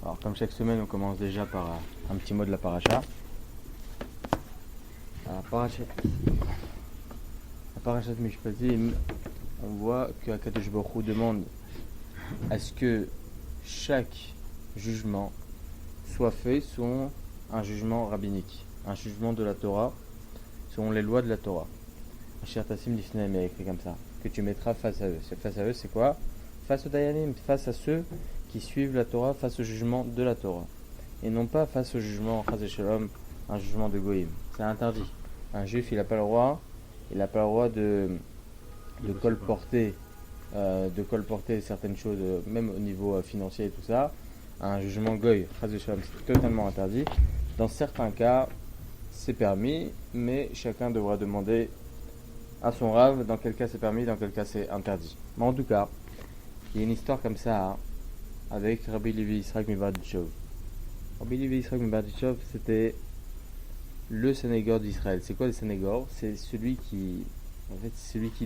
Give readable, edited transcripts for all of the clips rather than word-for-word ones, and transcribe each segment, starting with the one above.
Alors, comme chaque semaine, on commence déjà par un petit mot de la paracha. La paracha de Mishpatim, on voit que Akadosh Baruch Hu demande à ce que chaque jugement soit fait selon un jugement rabbinique, un jugement de la Torah, selon les lois de la Torah. Cher Tassim Lifnaim est écrit comme ça, que tu mettras face à eux. Face à eux, c'est quoi? Face aux Dayanim, face à ceux qui suivent la Torah, face au jugement de la Torah. Et non pas face au jugement, Chaz Shalom, un jugement de Goïm. C'est interdit. Un juif, il n'a pas le droit de colporter certaines choses, même au niveau financier et tout ça, un jugement Goï, Chaz Shalom, c'est totalement interdit. Dans certains cas, c'est permis, mais chacun devra demander à son rave dans quel cas c'est permis, dans quel cas c'est interdit. Mais en tout cas, il y a une histoire comme ça avec Rabbi Levi Yitzhak Mibarditchov. Rabbi Levi Yitzhak Mibarditchov, c'était le Sénégor d'Israël. C'est quoi le Sénégor? C'est celui qui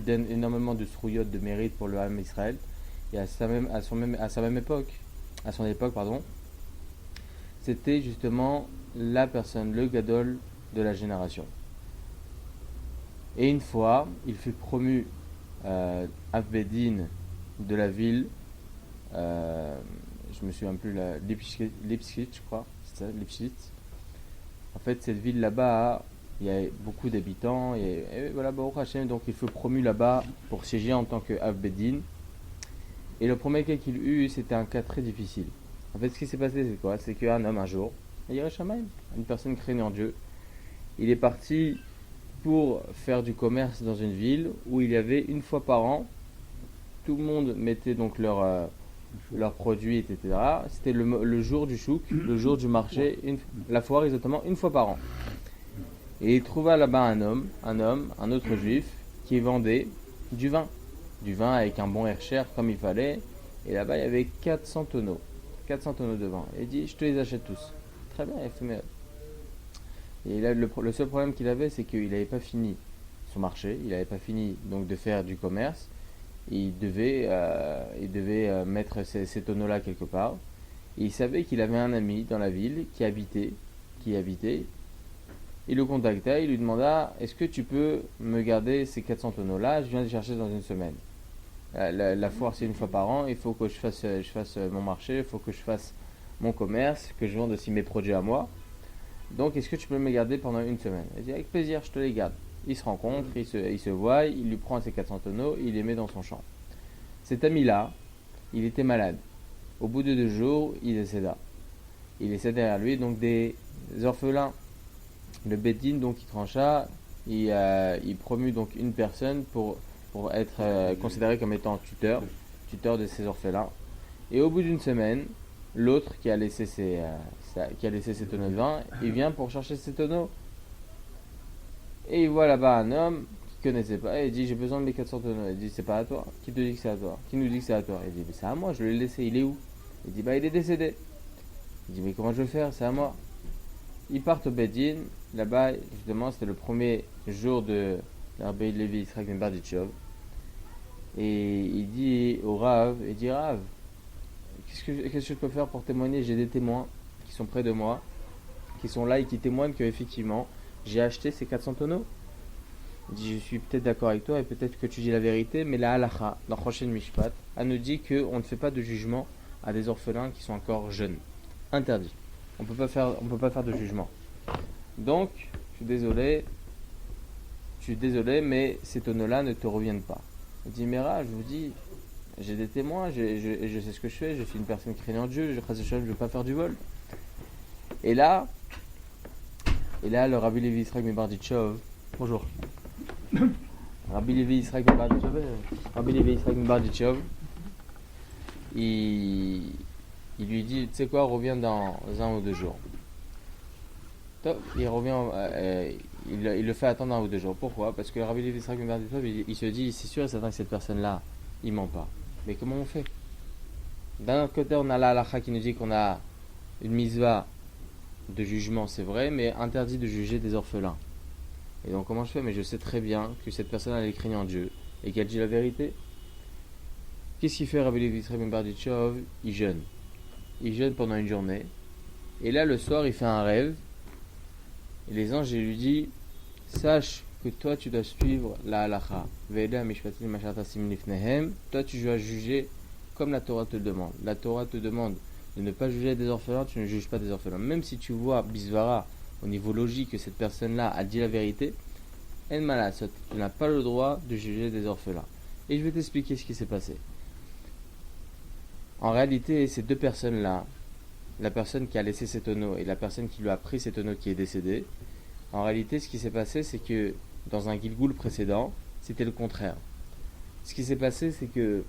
donne énormément de srouillottes de mérite pour le Ham Israël. Et à son époque, c'était justement la personne, le Gadol de la génération. Et une fois, il fut promu Avbedin de la ville, je me souviens plus, Lipschitz, je crois, c'est ça, Lipschitz. En fait, cette ville là-bas, il y a beaucoup d'habitants, et voilà, Baruch Hashem, donc il fut promu là-bas pour siéger en tant que Avbedin. Et le premier cas qu'il eut, c'était un cas très difficile. En fait, ce qui s'est passé, c'est quoi? C'est qu'un homme, un jour, une personne craignant Dieu, il est parti pour faire du commerce dans une ville où il y avait une fois par an, tout le monde mettait donc leurs produits, etc. C'était le jour du chouk, le jour du marché, la foire exactement, une fois par an. Et il trouva là-bas un autre juif, qui vendait du vin avec un bon air cher comme il fallait. Et là-bas, il y avait 400 tonneaux de vin. Et il dit, je te les achète tous. Très bien, il fait mais... Et là, le seul problème qu'il avait, c'est qu'il n'avait pas fini son marché, il n'avait pas fini donc de faire du commerce. Il devait mettre ces tonneaux-là quelque part. Et il savait qu'il avait un ami dans la ville qui habitait. Il le contacta, il lui demanda, est-ce que tu peux me garder ces 400 tonneaux-là? Je viens les chercher dans une semaine. La foire, c'est une fois par an, il faut que je fasse mon marché, il faut que je fasse mon commerce, que je vende aussi mes produits à moi. Donc, est-ce que tu peux me garder pendant une semaine? Il dit, avec plaisir, je te les garde. Ils se rencontrent, ils se voient, il lui prend ses 400 tonneaux, il les met dans son champ. Cet ami-là, il était malade. Au bout de 2 jours, il décéda. Il laissait derrière lui donc des orphelins. Le Bédine, donc, il trancha, il promut donc une personne pour être considéré comme étant tuteur de ces orphelins. Et au bout d'une semaine, l'autre qui a laissé ses tonneaux de vin, il vient pour chercher ses tonneaux. Et il voit là-bas un homme qu'il connaissait pas, et il dit, j'ai besoin de mes 400 tonneaux. Il dit, c'est pas à toi. Qui te dit que c'est à toi? Qui nous dit que c'est à toi? Il dit, mais c'est à moi, je l'ai laissé, il est où? Il dit, il est décédé. Il dit, mais comment je vais faire? C'est à moi. Ils partent au Bedin, là-bas, justement, c'était le premier jour de Rabbi Levi Yitzhak Mibarditchov. Et il dit au Rav, Rav, qu'est-ce que je peux faire pour témoigner? J'ai des témoins qui sont près de moi, qui sont là et qui témoignent qu'effectivement, j'ai acheté ces 400 tonneaux. Il dit, je suis peut-être d'accord avec toi et peut-être que tu dis la vérité, mais la halacha, dans Choshen Mishpat, elle nous dit qu'on ne fait pas de jugement à des orphelins qui sont encore jeunes. Interdit. On peut pas faire de jugement. Donc, je suis désolé, mais ces tonneaux-là ne te reviennent pas. Il dit, Mera, je vous dis, j'ai des témoins, je sais ce que je fais, je suis une personne craignant Dieu, je ne veux pas faire du vol. Et là, le Rabbi Levi Yitzhak Mibarditchov, bonjour. Rabbi Levi Yitzhak Mibarditchov, il lui dit, tu sais quoi, reviens dans 1 ou 2 jours. Top, il revient, il le fait attendre 1 ou 2 jours. Pourquoi? Parce que Rabbi Levi Yitzhak Mibarditchov, il se dit, c'est sûr et certain que cette personne-là, il ment pas. Mais comment on fait? D'un autre côté, on a la halakha qui nous dit qu'on a une mitzvah de jugement, c'est vrai, mais interdit de juger des orphelins. Et donc comment je fais? Mais je sais très bien que cette personne elle est craignant Dieu et qu'elle dit la vérité. Qu'est-ce qu'il fait Rabbi Levi Yitzhak Mibarditchov? Il jeûne. il jeûne pendant une journée. Et là, le soir, il fait un rêve. Et les anges lui disent, sache que toi, tu dois suivre la halakha. Toi, tu dois juger comme la Torah te le demande. La Torah te demande de ne pas juger des orphelins, tu ne juges pas des orphelins. Même si tu vois, bisvara, au niveau logique, que cette personne-là a dit la vérité, tu n'as pas le droit de juger des orphelins. Et je vais t'expliquer ce qui s'est passé. En réalité, ces deux personnes-là, la personne qui a laissé ses tonneaux et la personne qui lui a pris ses tonneaux qui est décédée, en réalité, ce qui s'est passé, c'est que dans un Gilgoul précédent, c'était le contraire. Ce qui s'est passé, c'est que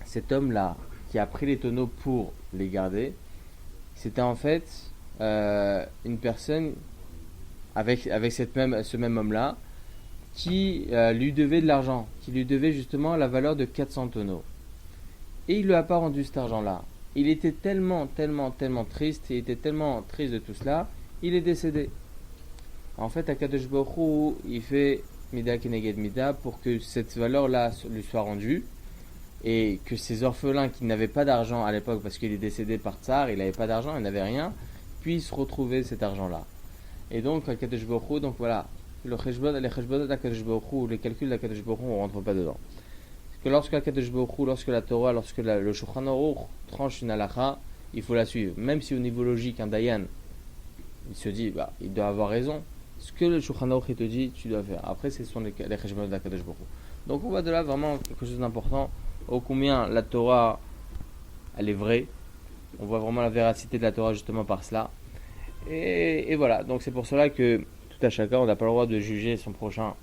cet homme-là, qui a pris les tonneaux pour les garder, c'était en fait une personne avec ce même homme-là, qui lui devait de l'argent, qui lui devait justement la valeur de 400 tonneaux. Et il ne lui a pas rendu cet argent-là. Il était tellement triste, il était tellement triste de tout cela, il est décédé. En fait, Akadosh Baruch Hu, il fait Mida Keneged Mida pour que cette valeur-là lui soit rendue et que ces orphelins qui n'avaient pas d'argent à l'époque parce qu'il est décédé par tsar, il n'avait pas d'argent, il n'avait rien, puissent retrouver cet argent-là. Et donc, Akadosh Baruch Hu, donc voilà, les cheshbon d'Akadosh Baruch Hu, les calculs d'Akadosh Baruch Hu, on ne rentre pas dedans. Parce que lorsque Akadosh Baruch Hu, lorsque la Torah, lorsque le Shulchan Aruch tranche une halakha, il faut la suivre. Même si au niveau logique, un dayan, il se dit, il doit avoir raison. Ce que le Shulchan Aruch te dit, tu dois faire. Après, ce sont les cheshbon d'Akadosh Baruch Hu. Donc on voit de là vraiment quelque chose d'important. Ô combien la Torah, elle est vraie. On voit vraiment la véracité de la Torah justement par cela. Et voilà, donc c'est pour cela que tout à chacun, on n'a pas le droit de juger son prochain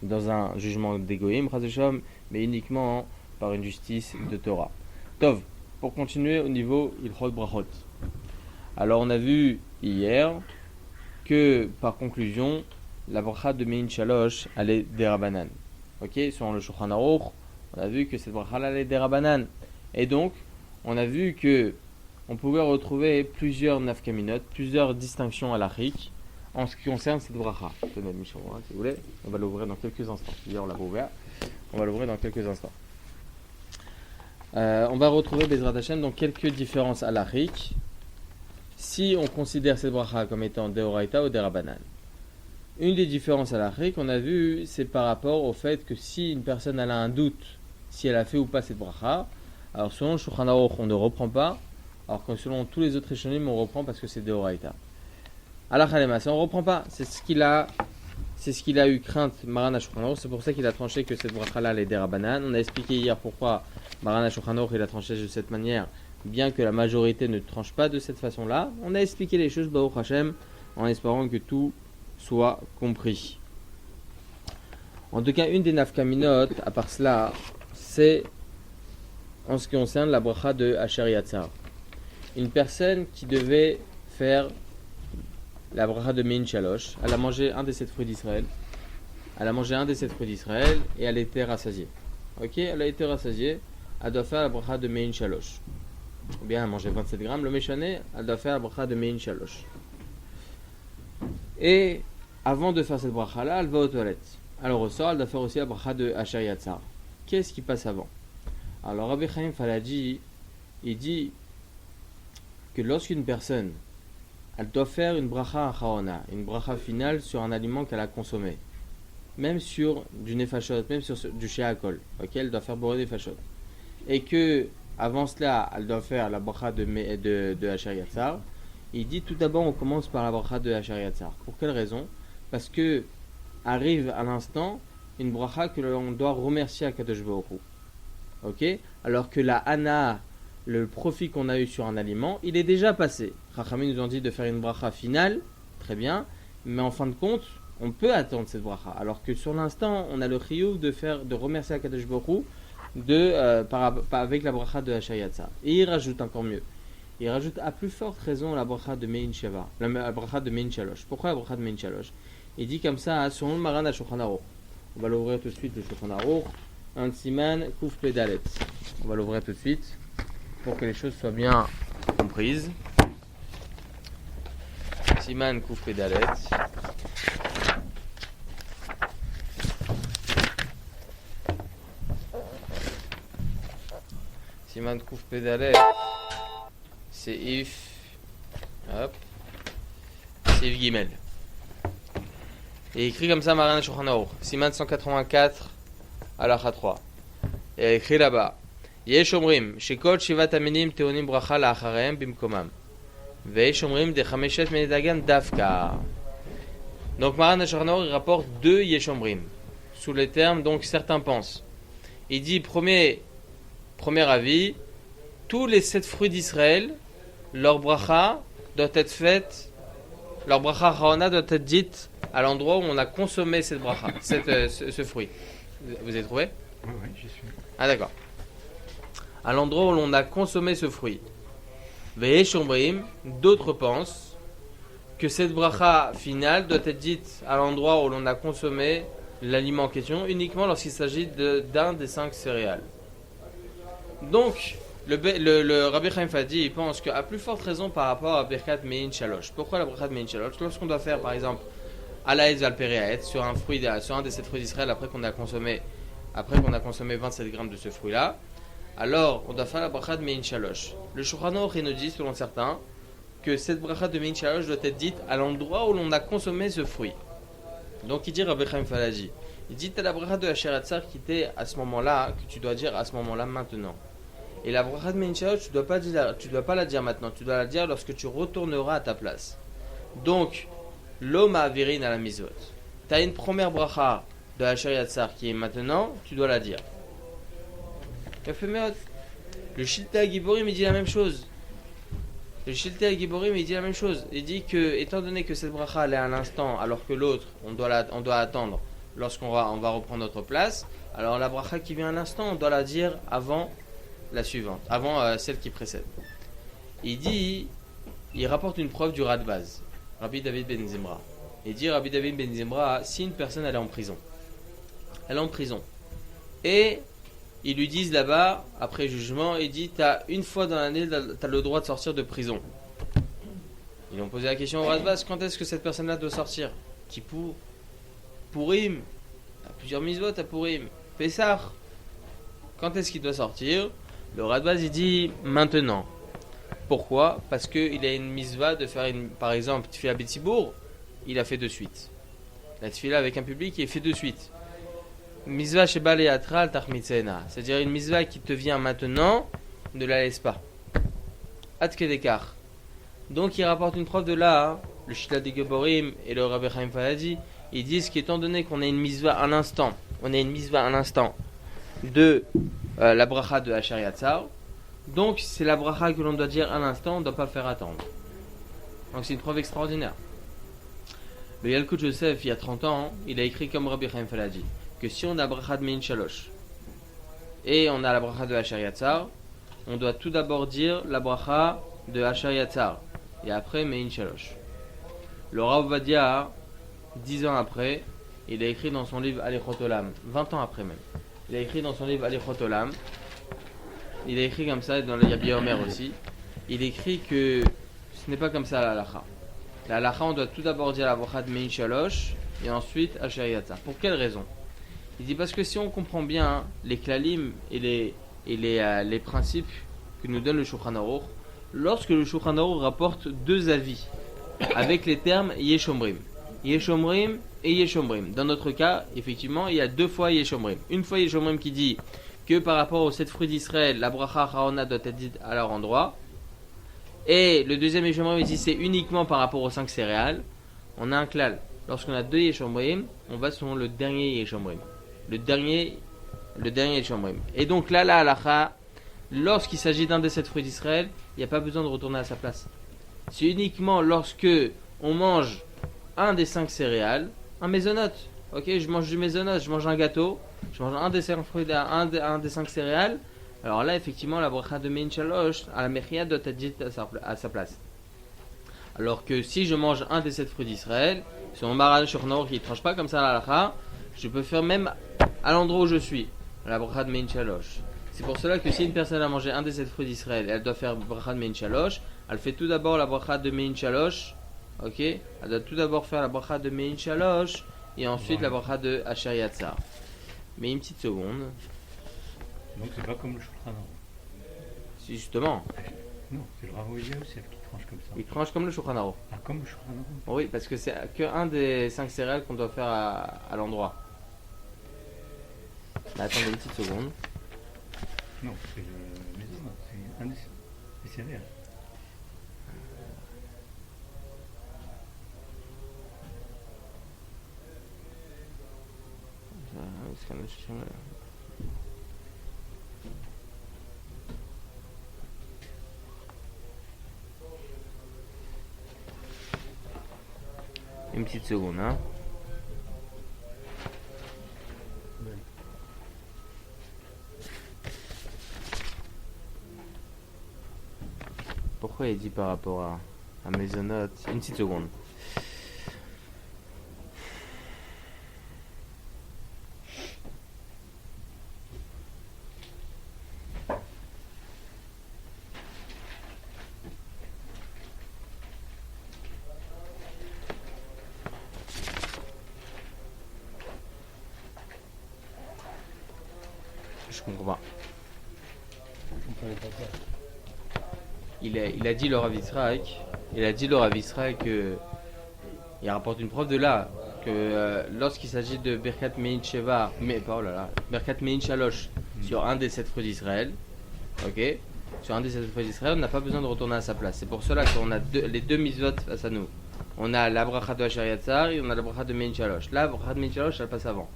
dans un jugement d'égoïsme, mais uniquement par une justice de Torah. Tov, pour continuer au niveau Ilchot Brachot. Alors on a vu hier que par conclusion, la bracha de Mein Shalosh, elle est derabanan. Ok, selon le Shulchan Aruch, on a vu que cette bracha là, elle est derabanan. Et donc, on a vu que on pouvait retrouver plusieurs nafkaminot, plusieurs distinctions halachiques en ce qui concerne cette bracha. Tenez, Michel, si vous voulez, on va l'ouvrir dans quelques instants. Hier, on l'a ouvert. On va l'ouvrir dans quelques instants. On va retrouver Bezrat Hashem dans quelques différences halachiques si on considère cette bracha comme étant deoraita ou derabanan. Une des différences halachiques qu'on a vu, c'est par rapport au fait que si une personne a un doute si elle a fait ou pas cette bracha, alors selon le Shulchan Aruch, on ne reprend pas, alors que selon tous les autres échelons, on reprend parce que c'est deoraita. Halakha lema'aseh, on ne reprend pas, c'est ce qu'il a eu crainte Maran HaShulchan Aruch, c'est pour ça qu'il a tranché que cette bracha là elle est derabanan. On a expliqué hier pourquoi Maran HaShulchan Aruch il a tranché de cette manière, bien que la majorité ne tranche pas de cette façon là. On a expliqué les choses Baruch Hashem en espérant que tout soit compris. En tout cas, une des nafkaminot, à part cela, c'est en ce qui concerne la bracha de Asher Yatzar. Une personne qui devait faire la bracha de Mein Shalosh, elle a mangé un des 7 fruits d'Israël. Elle a mangé un des 7 fruits d'Israël et elle était rassasiée. Ok, elle a été rassasiée, elle doit faire la bracha de Mein Shalosh. Ou bien elle a mangé 27 grammes, le méchané, elle doit faire la bracha de Mein Shalosh. Et avant de faire cette bracha là, elle va aux toilettes. Elle ressort, elle doit faire aussi la bracha de Asher Yatzar. Qu'est-ce qui passe avant? Alors Rabbi Chaim Falaji, il dit que lorsqu'une personne, elle doit faire une bracha achaona, une bracha finale sur un aliment qu'elle a consommé, même sur du nefashot, même sur du sheakol, ok, elle doit faire boré nefashot, et que avant cela, elle doit faire la bracha de Asher Yatzar. Il dit tout d'abord, on commence par la bracha de Asher Yatzar. Pour quelle raison? Parce que arrive à l'instant une bracha que l'on doit remercier à Kadosh Baruch Hu. Ok, alors que la hana, le profit qu'on a eu sur un aliment, il est déjà passé. Chachamim nous ont dit de faire une bracha finale, très bien, mais en fin de compte, on peut attendre cette bracha. Alors que sur l'instant, on a le chiyuv de remercier Akadosh Baruch Hu avec la bracha de Asher Yatzar. Et il rajoute encore mieux. Il rajoute à plus forte raison la bracha de Mein Sheva, la bracha de Mein Shalosh. Pourquoi la bracha de Mein Shalosh? Il dit comme ça, selon le Maran HaShulchan Aruch. On va l'ouvrir tout de suite, le Shulchan Aruch. Un siman kouf pedalet. On va l'ouvrir tout de suite pour que les choses soient bien comprises. Siman kouf pedalet. Siman kouf pedalet. Seif. Hop. Seif Gimel. Et écrit comme ça, Maran Shulchan Aruch. Siman 184, Halacha 3. Et écrit là-bas. Yesh omrim, shekol shivat aminim teonim bracha la'acharehem bimkomam. Veyesh omrim de chameshet menedagan davka. Donc Maran Shulchan Aruch rapporte deux Yesh omrim. Sous les termes, donc certains pensent. Il dit, premier avis, tous les 7 fruits d'Israël, leur bracha doit être faite, leur bracha Harona doit être dite à l'endroit où on a consommé cette bracha, ce fruit. Vous avez trouvé? Oui, j'y suis. Ah d'accord. À l'endroit où l'on a consommé ce fruit. Veyesh omrim, d'autres pensent que cette bracha finale doit être dite à l'endroit où l'on a consommé l'aliment en question uniquement lorsqu'il s'agit d'un des 5 céréales. Donc, le Rabbi Chaim Fadi, il pense qu'à plus forte raison par rapport à Birkat Mein Shalosh. Pourquoi la Birkat Mein Shalosh? Lorsqu'on doit faire, par exemple, Alaïz Valperiaet sur un des 7 fruits d'Israël après qu'on a consommé 27 grammes de ce fruit-là, alors on doit faire la Birkat Mein Shalosh. Le Shulchan Aruch nous dit, selon certains, que cette Birkat de Mein Shalosh doit être dite à l'endroit où l'on a consommé ce fruit. Donc il dit Rabbi Chaim Falaji, il dit t'as la bracha de Asher Yatzar qui était à ce moment-là, que tu dois dire à ce moment-là maintenant. Et la bracha de Mein Shalosh, tu dois pas la dire maintenant, tu dois la dire lorsque tu retourneras à ta place. Donc l'homme a avirin à la misvot. Tu as une première bracha de Asher Yatzar qui est maintenant, tu dois la dire. Le Shiltei Giborim il dit la même chose. Le Shiltei Giborim il dit la même chose. Il dit que, étant donné que cette bracha elle est à l'instant, alors que l'autre, on doit attendre lorsqu'on va reprendre notre place, alors la bracha qui vient à l'instant, on doit la dire avant la suivante, avant celle qui précède. Il rapporte une preuve du Radbaz, Rabbi David Ben Zimra. Il dit Rabbi David Ben Zimra, si une personne elle est en prison, et ils lui disent là-bas, après jugement, il dit t'as une fois dans l'année, t'as le droit de sortir de prison. Ils ont posé la question au Radbaz, quand est-ce que cette personne-là doit sortir? Kippour, Purim, il y a plusieurs mitzvot à Purim, Pessah. Quand est-ce qu'il doit sortir? Le Radbaz il dit maintenant. Pourquoi? Parce qu'il a une mitzvah de faire par exemple, Tfila B'Tzibour, il a fait de suite. La Tfila avec un public, il est fait de suite. Mitzvah Sheba Le'atral Tachmitzena, c'est-à-dire une mitzvah qui te vient maintenant, ne la laisse pas. Ad Kedekar. Donc il rapporte une preuve de là, le Shita de Geborim et le Rabbi Chaim Falaji, ils disent qu'étant donné qu'on a une mitzvah à l'instant, de la bracha de Asher Yatzar, donc c'est la bracha que l'on doit dire à l'instant, on ne doit pas faire attendre. Donc c'est une preuve extraordinaire. Le Yalkut Joseph, il y a 30 ans, il a écrit comme Rabbi Chaim Falaji, que si on a la bracha de Mein Shalosh et on a la bracha de Asher Yatzar, on doit tout d'abord dire la bracha de Asher Yatzar et après Mein Shalosh. Le Rav Ovadia, 10 ans après, il a écrit dans son livre Alichot Olam, 20 ans après même, il a écrit dans son livre Alichot Olam, il a écrit comme ça, dans le Yabi Omer aussi, il écrit que ce n'est pas comme ça la halacha. La halacha, on doit tout d'abord dire la bracha de Mein Shalosh et ensuite Asher Yatzar. Pour quelle raison? Il dit parce que si on comprend bien les klalim et les principes que nous donne le Shulchan Aruch, lorsque le Shulchan Aruch rapporte deux avis avec les termes Yeshomrim et Yeshomrim. Dans notre cas, effectivement, il y a deux fois Yeshomrim. Une fois Yeshomrim qui dit que par rapport aux 7 fruits d'Israël, la bracha Harona doit être dite à leur endroit. Et le deuxième Yeshomrim ici, c'est uniquement par rapport aux 5 céréales. On a un klal. Lorsqu'on a deux Yeshomrim, on va sur le dernier Yeshomrim. Le dernier Yeshomrim. Et donc là, la halacha, lorsqu'il s'agit d'un des 7 fruits d'Israël, il n'y a pas besoin de retourner à sa place. C'est uniquement lorsque on mange un des 5 céréales, un mésonote. Ok, je mange du mésonote, je mange un gâteau, je mange un des 5 fruits, un des 5 céréales. Alors là, effectivement, la bracha de Mein Shalosh à la mechia doit être dite à sa place. Alors que si je mange un des 7 fruits d'Israël, sur mon Maran Shulchan Aruch qui ne tranche pas comme ça la halacha, je peux faire même à l'endroit où je suis, la bracha de Mein Shalosh. C'est pour cela que si une personne a mangé un des 7 fruits d'Israël, elle doit faire bracha de Mein Shalosh, elle fait tout d'abord la bracha de Mein Shalosh, ok? Elle doit tout d'abord faire la bracha de Mein Shalosh, et ensuite la bracha de Asher Yatzar. Mais une petite seconde. Donc c'est pas comme le Shulchan Aruch. Si justement. Non, c'est le Rav Oedia Yosef qui tranche comme ça. Il tranche comme le Shulchan Aruch. Ah, comme le Shulchan Aruch. Oui, parce que c'est qu'un des 5 céréales qu'on doit faire à l'endroit. Bah, attendez une petite seconde. Non, c'est le maison, c'est un des céréales. Une petite seconde, hein. Pourquoi il dit par rapport à Maisonot? Une petite seconde. Je comprends pas. Il a dit le Rav Yitzhak, que il rapporte une preuve de là que lorsqu'il s'agit de Birkat Mein Sheva, Birkat Mein Shalosh sur un des 7 fruits d'Israël, ok, sur un des 7 fruits d'Israël, on n'a pas besoin de retourner à sa place. C'est pour cela qu'on a les deux mitzvot face à nous. On a la bracha de Asher Yatzar et on a la bracha de Mein Shalosh. La bracha de Mein Shalosh, elle passe avant.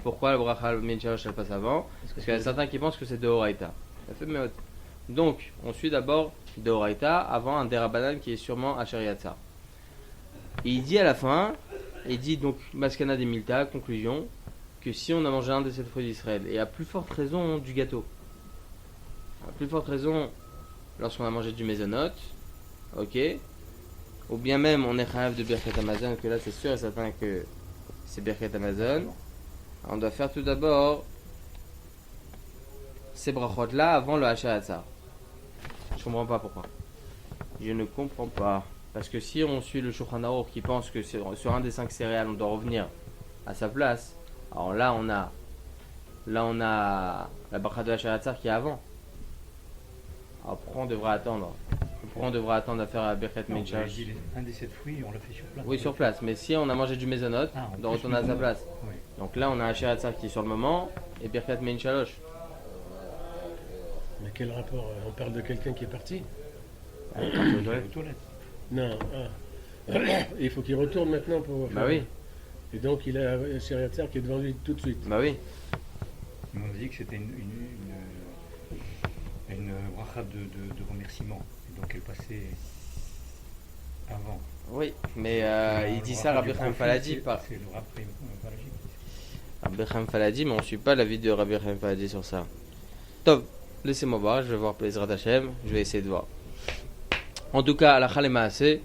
Pourquoi la bracha de Mein Shalosh, elle passe avant? Parce qu'il y a certains qui pensent que c'est de Horaïta. Donc, on suit d'abord de Horaïta avant un Derabanan qui est sûrement Asher Yatzar. Et il dit à la fin, il dit donc Maskana des Milta, conclusion, que si on a mangé un des 7 fruits d'Israël, et à plus forte raison du gâteau, à plus forte raison lorsqu'on a mangé du Maisonot, ok, ou bien même on est chayav de Birkat Amazon, que là c'est sûr et certain que c'est Birkat Amazon, on doit faire tout d'abord ces brachot là avant le Asher Yatzar. Je comprends pas pourquoi. Je ne comprends pas. Parce que si on suit le Shulchan Aruch qui pense que sur un des 5 céréales on doit revenir à sa place, alors là on a la bracha de Asher Yatzar qui est avant. Alors pourquoi on devrait attendre à faire la Birkat Mein Shalosh? Un des 7 fruits, on l'a fait sur place. Oui, sur place. Mais si on a mangé du Maisonot, on doit retourner à sa place. Oui. Donc là on a Asher Yatzar qui est sur le moment et Birkat Mein Shalosh. Mais quel rapport? On parle de quelqu'un qui est parti? Aux toilettes. Non. Il faut qu'il retourne maintenant pour... Bah oui. Et donc il a Asher Yatzar qui est devant lui tout de suite. Bah oui. Ils m'ont dit que c'était une bracha de remerciement. Et donc elle passait avant. Oui, mais il dit ça Rabbi Chaim Faladi. C'est le Rabbi Faladi. Rabbi Chaim Faladi, mais on ne suit pas l'avis de Rabbi Chaim Faladi sur ça. Top, laissez-moi voir, je vais voir Plaisir d'Hachem, je vais essayer de voir. En tout cas, Alakha le Maaseh,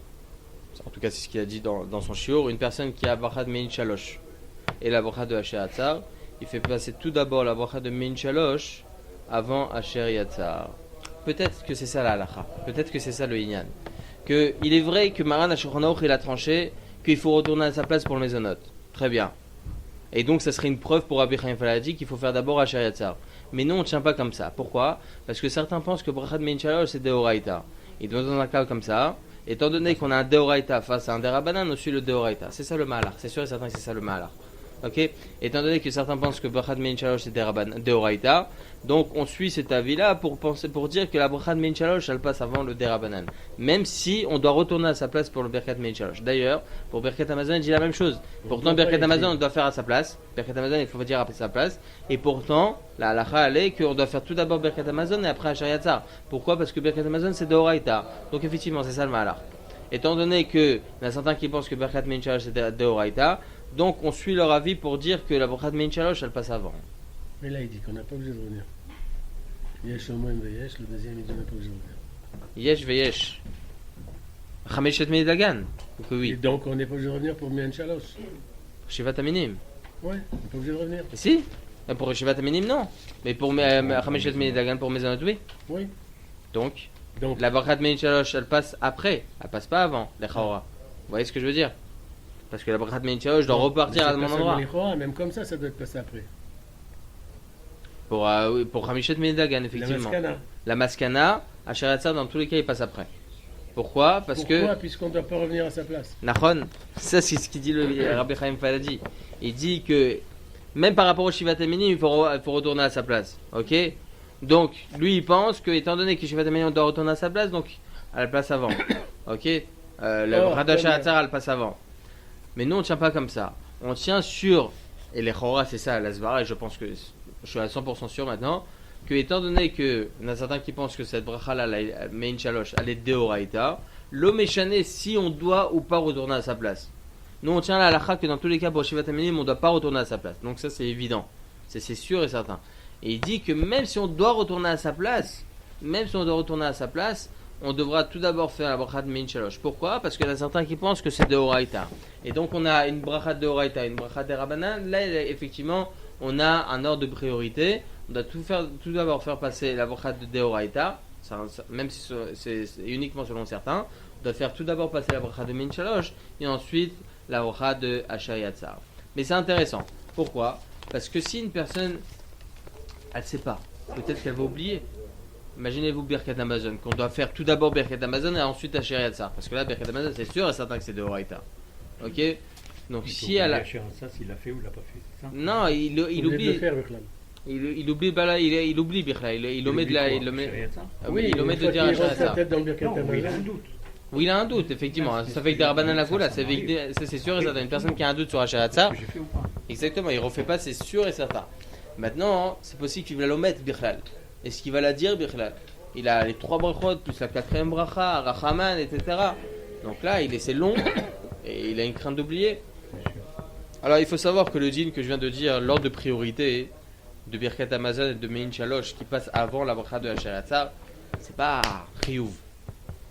en tout cas c'est ce qu'il a dit dans son shiur, une personne qui a bracha de Mein Shalosh et la bracha de Asher Yatzar, il fait passer tout d'abord la bracha de Mein Shalosh avant Asher Yatzar. Peut-être que c'est ça la halakha, peut-être que c'est ça le inyan. Que il est vrai que Maran HaShulchan Aruch il a tranché qu'il faut retourner à sa place pour le Maisonot. Très bien. Et donc ça serait une preuve pour Rabbi Chaim Faladi qu'il faut faire d'abord Asher Yatzar. Mais non, on ne tient pas comme ça. Pourquoi? Parce que certains pensent que bracha de Mein Shalosh c'est Deoraita. Et dans un cas comme ça, étant donné qu'on a un Deoraita face à un Derabanan, on suit le Deoraita. C'est ça le Mahalach. C'est sûr et certain que c'est ça le Mahalach. Ok? Étant donné que certains pensent que bracha de Mein Shalosh c'est Deoraita, donc on suit cet avis-là pour dire que la bracha de Mein Shalosh elle passe avant le Derabanan. Même si on doit retourner à sa place pour le Birkat Mein Shalosh. D'ailleurs, pour Birkat Amazon, il dit la même chose. Pourtant, Birkat Amazon, on doit faire à sa place. Birkat Amazon, il faut dire à sa place. Et pourtant, la halakha elle est qu'on doit faire tout d'abord Birkat Amazon et après Asher Yatzar. Pourquoi? Parce que Birkat Amazon c'est Deoraita. Donc effectivement, c'est ça le Mahalach. Étant donné que il y a certains qui pensent que Birkat Mein Shalosh c'est Deoraita, donc on suit leur avis pour dire que la bracha de Mein Shalosh elle passe avant. Mais là il dit qu'on n'a pas obligé de revenir. Yesh Omoim Veyesh, le deuxième il dit qu'on n'a pas obligé de revenir. Yesh veyesh. Chameshet Dagan. Donc Et oui. donc on n'est pas obligé de revenir pour Mein Shalosh. Shivat Aminim. Ouais, on n'est pas obligé de revenir. Si. Pour Shivat Aminim non. Mais pour Chameshet Dagan pour Maisonot oui. Oui. Donc Donc la bracha de Mein Shalosh elle passe après. Elle passe pas avant. Les Chaora. Vous voyez ce que je veux dire? Parce que la bracha de Mein Shalosh doit repartir à mon endroit. Même comme ça doit être passé après. Pour Chameshet Dagan effectivement. La Maskana. La Maskana, Asher Yatzar, dans tous les cas, il passe après. Pourquoi? Pourquoi? Puisqu'on ne doit pas revenir à sa place. Nahon, ça c'est ce qu'il dit le Rabbi Chaim Faladi. Il dit que même par rapport au Shivat Eminim, il faut retourner à sa place. Ok? Donc, lui, il pense que, étant donné que Shivat Eminim, on doit retourner à sa place, donc à la place avant. Ok? Le bracha de Asher Yatzar, elle passe avant. Mais nous, on ne tient pas comme ça. On tient sur, et les Chora, c'est ça, la Svara, et je pense que je suis à 100% sûr maintenant, que étant donné que, il y en a certains qui pensent que cette bracha-là, la Mein Shalosh, elle est Deoraita, l'Omeshane, si on doit ou pas retourner à sa place. Nous, on tient à la halakha que dans tous les cas, pour Shivat Eminim, on ne doit pas retourner à sa place. Donc ça, c'est évident. C'est sûr et certain. Et il dit que même si on doit retourner à sa place, on devra tout d'abord faire la bracha de Mein Shalosh. Pourquoi? Parce qu'il y en a certains qui pensent que c'est Deoraita. Et donc, on a une bracha de Deoraita, une bracha de Rabbanan. Là, effectivement, on a un ordre de priorité. On doit tout d'abord faire passer la bracha de Deoraita, même si c'est uniquement selon certains. On doit faire tout d'abord passer la bracha de Mein Shalosh et ensuite la bracha de Asher Yatzar. Mais c'est intéressant. Pourquoi? Parce que si une personne, elle ne sait pas, peut-être qu'elle va oublier. Imaginez-vous Birkat Amazon, qu'on doit faire tout d'abord Birkat Amazon et ensuite Asher Yatzar. Parce que là, Birkat Amazon, c'est sûr et certain que c'est Deoraita. Ok? Donc si elle a... Asher Yatzar, s'il l'a fait ou l'a pas fait, c'est ça? Non, il oublie. Il oublie Birla, il omet de la. Il omet de dire Asher Yatzar. Non, il a un doute. Oui, il a un doute, effectivement. Ça fait que des Rabbanan la Koula, c'est sûr et certain. Une personne qui a un doute sur Asher Yatzar, exactement, il ne refait pas, c'est sûr et certain. Maintenant, c'est possible qu'il va l'omettre Birla. Est-ce qu'il va la dire Birla? Il a les 3 brachot, plus la 4e bracha, Rachaman, etc. Donc là, c'est long et il a une crainte d'oublier. Alors, il faut savoir que le dîn que je viens de dire, l'ordre de priorité de Birkat Amazon et de Mein Shalosh qui passe avant la bracha de Asher Yatzar, c'est pas Riyuv.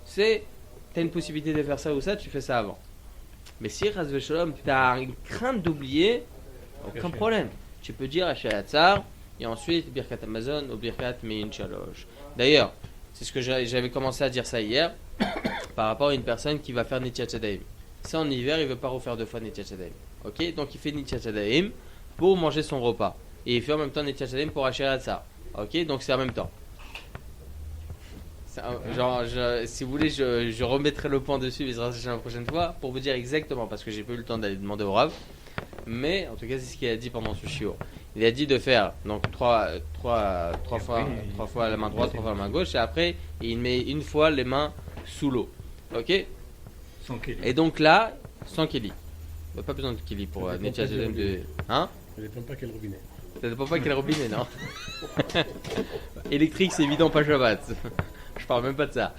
C'est, t'as une possibilité de faire ça ou ça, tu fais ça avant. Mais si, Ras Veshalom, t'as une crainte d'oublier, aucun problème. Tu peux dire Asher Yatzar et ensuite Birkat Amazon ou Birkat Mein Shalosh. D'ailleurs, c'est ce que j'avais commencé à dire ça hier, par rapport à une personne qui va faire Nitiyat Shadaim. C'est en hiver, il ne veut pas refaire 2 fois Nitiyat Shadaim. Ok, donc il fait Nitiyat Shadaim pour manger son repas. Et il fait en même temps Nitiyat Shadaim pour Asher Yatzar. Ok, donc c'est en même temps. Si vous voulez, je remettrai le point dessus la prochaine fois pour vous dire exactement, parce que j'ai pas eu le temps d'aller demander au Rav. Mais en tout cas, c'est ce qu'il a dit pendant ce shiur. Il a dit de faire donc 3 fois la main droite, 3 fois la main gauche, et après il met une fois les mains sous l'eau. Ok. Sans Kéli. Et donc là, sans Kéli. Il n'y a pas besoin de Kéli pour Nitiyat Shadaim de. Hein? Ça dépend pas quel robinet. Ça dépend pas quel robinet, non. Électrique, c'est évident, pas Shabbat. Je parle même pas de ça.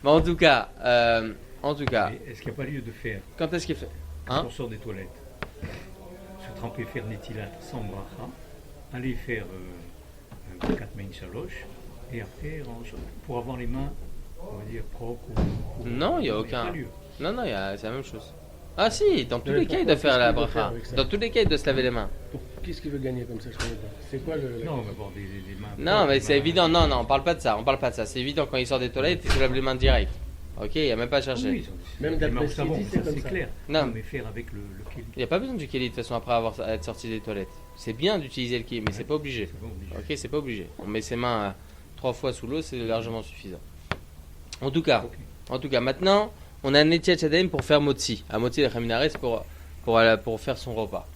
Mais en tout cas. Est-ce qu'il n'y a pas lieu de faire? Quand est-ce qu'il fait? Quand on sort des toilettes, se tremper, faire Netilat sans bracha, aller faire 4 Mein Shalosh, et après, pour avoir les mains, on va dire, propres ou non, il n'y a aucun. Non, c'est la même chose. Ah si, dans tous les cas, il doit faire la bracha. Dans tous les cas, il doit se laver les mains. Qu'est-ce qu'il veut gagner comme ça? Je connais pas. C'est quoi le. Non, mais bon, des mains. Non, mais c'est évident. Non, on parle pas de ça. C'est évident quand il sort des toilettes, il se lave les mains direct. Ok, il n'y a même pas à chercher. Oui, même d'après ce qu'il dit, c'est comme c'est ça. clair. Non, mais faire avec le Kéli. Il n'y a pas besoin du Kéli de toute façon après être sorti des toilettes. C'est bien d'utiliser le Kéli, mais c'est pas obligé. Ok, c'est pas obligé. On met ses mains 3 fois sous l'eau, c'est largement suffisant. En tout cas, maintenant, on a un Nitiyat Shadaim pour faire Motzi. À Motzi de Chaminaret, c'est pour faire son repas.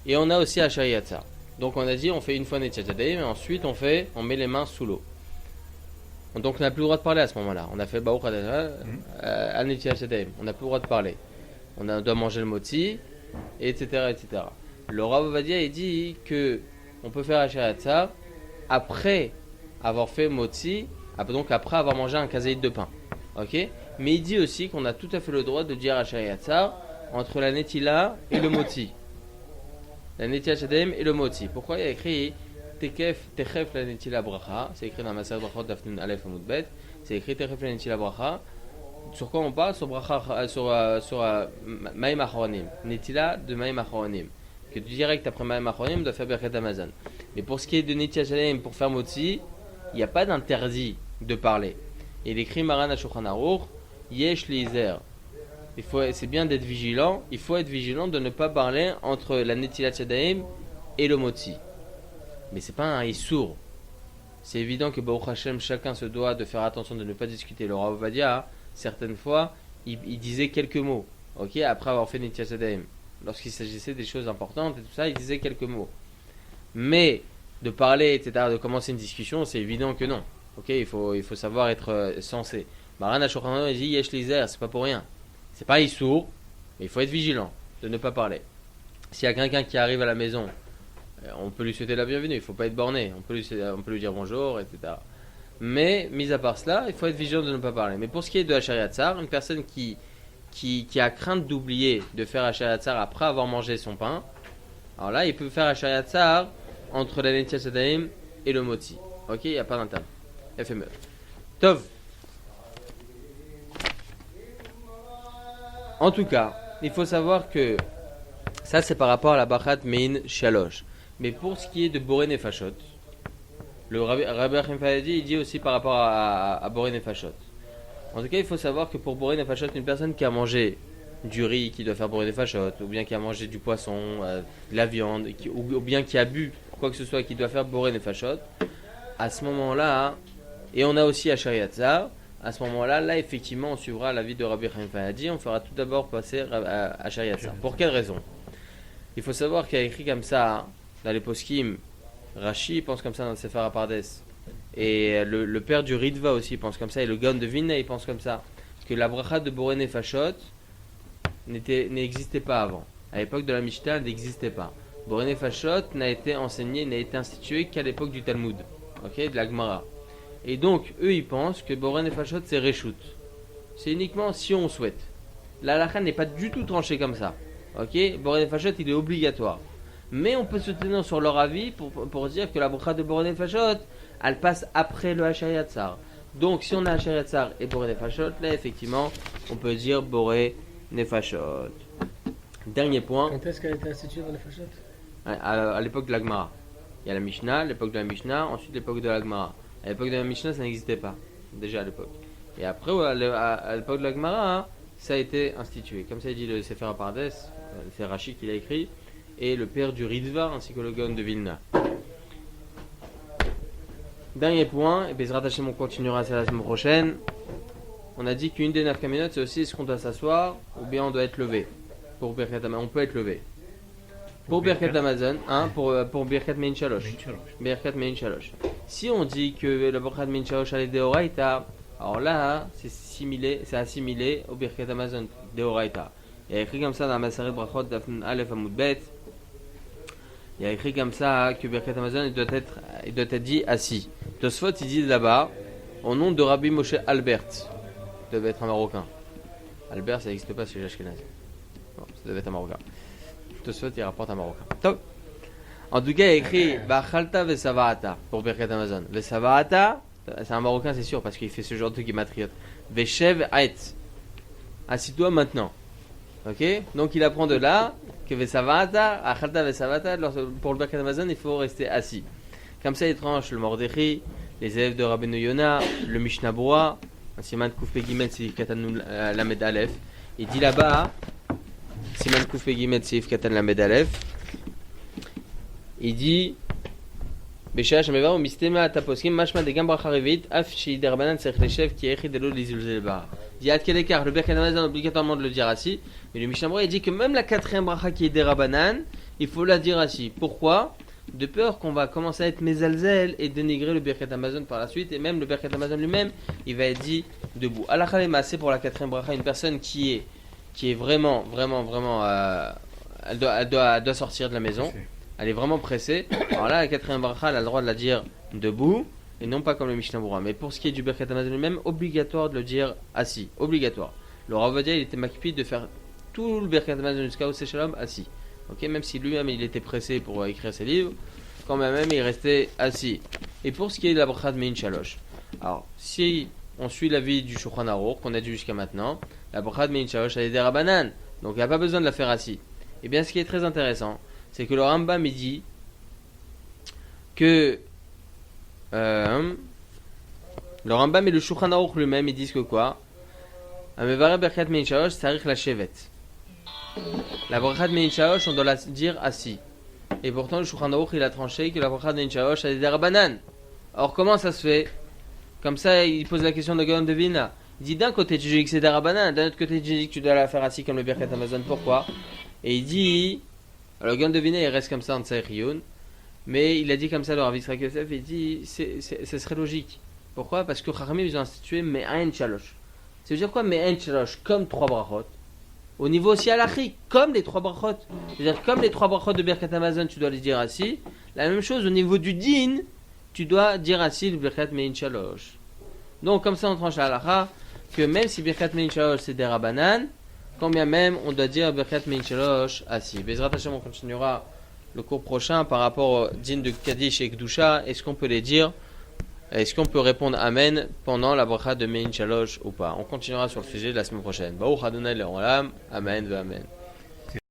Et on a aussi Asher Yatzar. Donc on a dit, on fait une fois Nitiyat Shadaim, et ensuite on met les mains sous l'eau. Donc on n'a plus le droit de parler à ce moment-là. On a fait Baruch Adonai Nitiyat Shadaim. On n'a plus le droit de parler. On doit manger le Motzi, etc. Le Rav Ovadia, il dit que on peut faire Asher Yatzar après avoir fait Motzi, donc après avoir mangé un kazaïd de pain. Ok? Mais il dit aussi qu'on a tout à fait le droit de dire Asher Yatzar entre la Netila et le Motzi. La Nitiyat Shadaim et le Motzi. Pourquoi il y a écrit Techef la Netila Bracha? C'est écrit dans Maser Brachot Dafnun Aleph Amud Bet. C'est écrit Techef la Netila Bracha. Sur quoi on parle? Sur Maïm Achronim. Netila de Maïm Achronim. Que direct après Maïm Achronim, on doit faire Birkat Amazon. Mais pour ce qui est de Nitiyat Shadaim pour faire Motzi, il n'y a pas d'interdit de parler. Et il écrit Maran HaShulchan Aruch Yesh Lizer. C'est bien d'être vigilant. Il faut être vigilant de ne pas parler entre la Netilat Shadaim et le Motzi. Mais c'est pas un Issour. c'est évident que Baruch Hashem, chacun se doit de faire attention de ne pas discuter. Le Rav Ovadia, certaines fois, il disait quelques mots, ok, après avoir fait Netilat Yadayim. Lorsqu'il s'agissait des choses importantes et tout ça, il disait quelques mots. Mais de parler, etc., de commencer une discussion, c'est évident que non. Ok, il faut savoir être sensé. Maran HaShulchan Aruch dit Yesh Lizer, c'est pas pour rien. C'est pas sourd, mais il faut être vigilant de ne pas parler. S'il y a quelqu'un qui arrive à la maison, on peut lui souhaiter la bienvenue, il ne faut pas être borné, on peut lui dire bonjour, etc. Mais, mis à part cela, il faut être vigilant de ne pas parler. Mais pour ce qui est de Hachariat Tsar, une personne qui a crainte d'oublier de faire Hachariat Tsar après avoir mangé son pain, alors là, il peut faire Hachariat Tsar entre la Netilat Yadayim et le Motzi. Ok, il n'y a pas d'interne. FME. Tov. En tout cas, il faut savoir que ça, c'est par rapport à la Bachat Mein Shalosh. Mais pour ce qui est de Boré Nefashot, le Rabbi Achim Fayadi, il dit aussi par rapport à Boré Nefashot. En tout cas, il faut savoir que pour Boré Nefashot, une personne qui a mangé du riz qui doit faire Boré Nefashot, ou bien qui a mangé du poisson, de la viande, ou bien qui a bu quoi que ce soit qui doit faire Boré Nefashot, à ce moment-là, et on a aussi Hachariat Tsar, à ce moment-là, là effectivement, on suivra l'avis de Rabbi Achim Fayadi, on fera tout d'abord passer à Hachariat Tsar. Pour quelle raison? Il faut savoir qu'il y a écrit comme ça dans les poskim, Rashi pense comme ça dans le Sefer HaPardes, et le père du Ritva aussi pense comme ça, et le Gaon de Vilna il pense comme ça, parce que la bracha de Boré Nefashot n'existait pas avant. À l'époque de la Mishnah, elle n'existait pas. Boré Nefashot n'a été enseigné, n'a été institué qu'à l'époque du Talmud, ok, de la Gemara. Et donc, eux, ils pensent que Boré Nefashot, c'est Reshut. C'est uniquement si on souhaite. La halakha n'est pas du tout tranchée comme ça. Ok, Boré Nefashot, il est obligatoire. Mais on peut se tenir sur leur avis pour dire que la bracha de Boré Nefashot, elle passe après le Hachariat Tsar. Donc, si on a Hachariat Tsar et Boré Nefashot, là, effectivement, on peut dire Boré Nefashot. Dernier point. Quand est-ce qu'elle a été instituée dans les Nefashot? À l'époque de la Gemara. Il y a la Mishnah, l'époque de la Mishnah, ensuite l'époque de la Gemara. À l'époque de la Mishnah, ça n'existait pas. Déjà à l'époque. Et après, à l'époque de la Gemara, ça a été institué. Comme ça, il dit le Sefer HaPardes, c'est Rashi qui l'a écrit, et le père du Ritva, ainsi que le Gaon de Vilna. Dernier point, et Bezrat Hashem, on continuera ça la semaine prochaine. On a dit qu'une des nafkaminot, c'est aussi est-ce qu'on doit s'asseoir, ou bien on doit être levé. Pour Birkat Hamazon, on peut être levé. Pour Birkat Hamazon, pour Birkat Mein Shalosh. Birkat Mein Shalosh. Si on dit que le Birkat Mein Shalosh a les Deoraita, alors là, c'est assimilé au Birkat Hamazon, Deoraita. Il y a écrit comme ça dans la Maseret Brachot d'Afn Aleph Amud Bet. Il y a écrit comme ça que Birkat Hamazon il doit être dit assis. Tosfot il dit là-bas, au nom de Rabbi Moshe Albert. Il devait être un Marocain. Albert, ça n'existe pas chez les Ashkenazes. Bon, ça devait être un Marocain. Tosfot il rapporte un Marocain. Top. En tout cas, il y a écrit Bachalta Vesavata pour Birkat Hamazon. Vesavata, c'est un Marocain, c'est sûr, parce qu'il fait ce genre de guématriote. Veshev Aet. Assis-toi maintenant. Ok, donc il apprend de là que Vesavata, Achalta Vesavata, pour le Birkat Hamazon, il faut rester assis. Comme ça, il tranche le Mordechai, les élèves de Rabbeinu Yona, le Mishnah Brura, Siman Koufé Gimel Sif Katan Lamed Aleph. Il dit là-bas, Siman Koufé Gimel Sif Katan Lamed Aleph, il dit Beshach Meva ou Mistema Taposkim, Mashma de Gambracha Revit, Af Shider Banan Serch Leshev qui a écrit de l'eau Lizulzel Bar. Il dit à quel écart le Birkat Hamazon obligatoirement de le dire assis, mais le Mishnah Brura il dit que même la quatrième bracha qui est des Rabanan, il faut la dire assis. Pourquoi? De peur qu'on va commencer à être mézalzel et dénigrer le Birkat Hamazon par la suite, et même le Birkat Hamazon lui-même, il va être dit debout. Halakha lema, c'est pour la quatrième bracha, une personne qui est vraiment, elle doit sortir de la maison, elle est vraiment pressée. Alors là, la quatrième bracha, elle a le droit de la dire debout, et non pas comme le Mishnah Brura. Mais pour ce qui est du Birkat Hamazon lui-même, obligatoire de le dire assis, obligatoire. Le Rav Ovadia, il était makpid de faire tout le Birkat Hamazon jusqu'à Oseh Shalom assis. Ok, même si lui-même il était pressé pour écrire ses livres, quand même il restait assis. Et pour ce qui est de la bracha de Mein Shalosh, alors si on suit l'avis du Shulchan Aruch qu'on a dit jusqu'à maintenant, la bracha de Mein Shalosh elle est des Rabanan, donc il n'y a pas besoin de la faire assis. Et bien ce qui est très intéressant, c'est que le Rambam il dit que le Rambam et le Shulchan Aruch lui-même ils disent que quoi? Amevare Birkat Mein Shalosh sarich la shevet. La bracha de Mein Shalosh, on doit la dire assis. Et pourtant, le Shulchan Aruch il a tranché que la bracha de Mein Shalosh, elle est des Rabanan. Alors comment ça se fait? Comme ça, il pose la question de Gaon de Vilna. Il dit d'un côté tu dis que c'est d'Arabanan, d'un autre côté tu dis que tu dois la faire assis comme le Birkat Amazon. Pourquoi? Et il dit, alors Gaon de Vilna il reste comme ça en Tsaïrioun, mais il a dit comme ça le Rav Yitzhak Yosef, il dit ça serait logique. Pourquoi? Parce que Chachamim ils ont institué Me'ain Shalosh. Ça veut dire quoi Me'ain Shalosh? Comme 3 brachot. Au niveau aussi halachique, comme les 3 brachot. C'est-à-dire comme les 3 brachot de Birkat Amazon, tu dois les dire assis. La même chose au niveau du din, tu dois dire assis le Birkat Me'ain Shalosh. Donc comme ça on tranche la halacha que même si Birkat Me'ain Shalosh c'est des Rabanan, quand bien même on doit dire Birkat Me'ain Shalosh assis. Bezrat Hashem on continuera le cours prochain par rapport au din de Kaddish et Kedusha. Est-ce qu'on peut les dire? Est-ce qu'on peut répondre Amen pendant la bracha de Me'ain Shalosh ou pas? On continuera sur le sujet de la semaine prochaine. Baruch Adonai Le'olam. Amen ve Amen.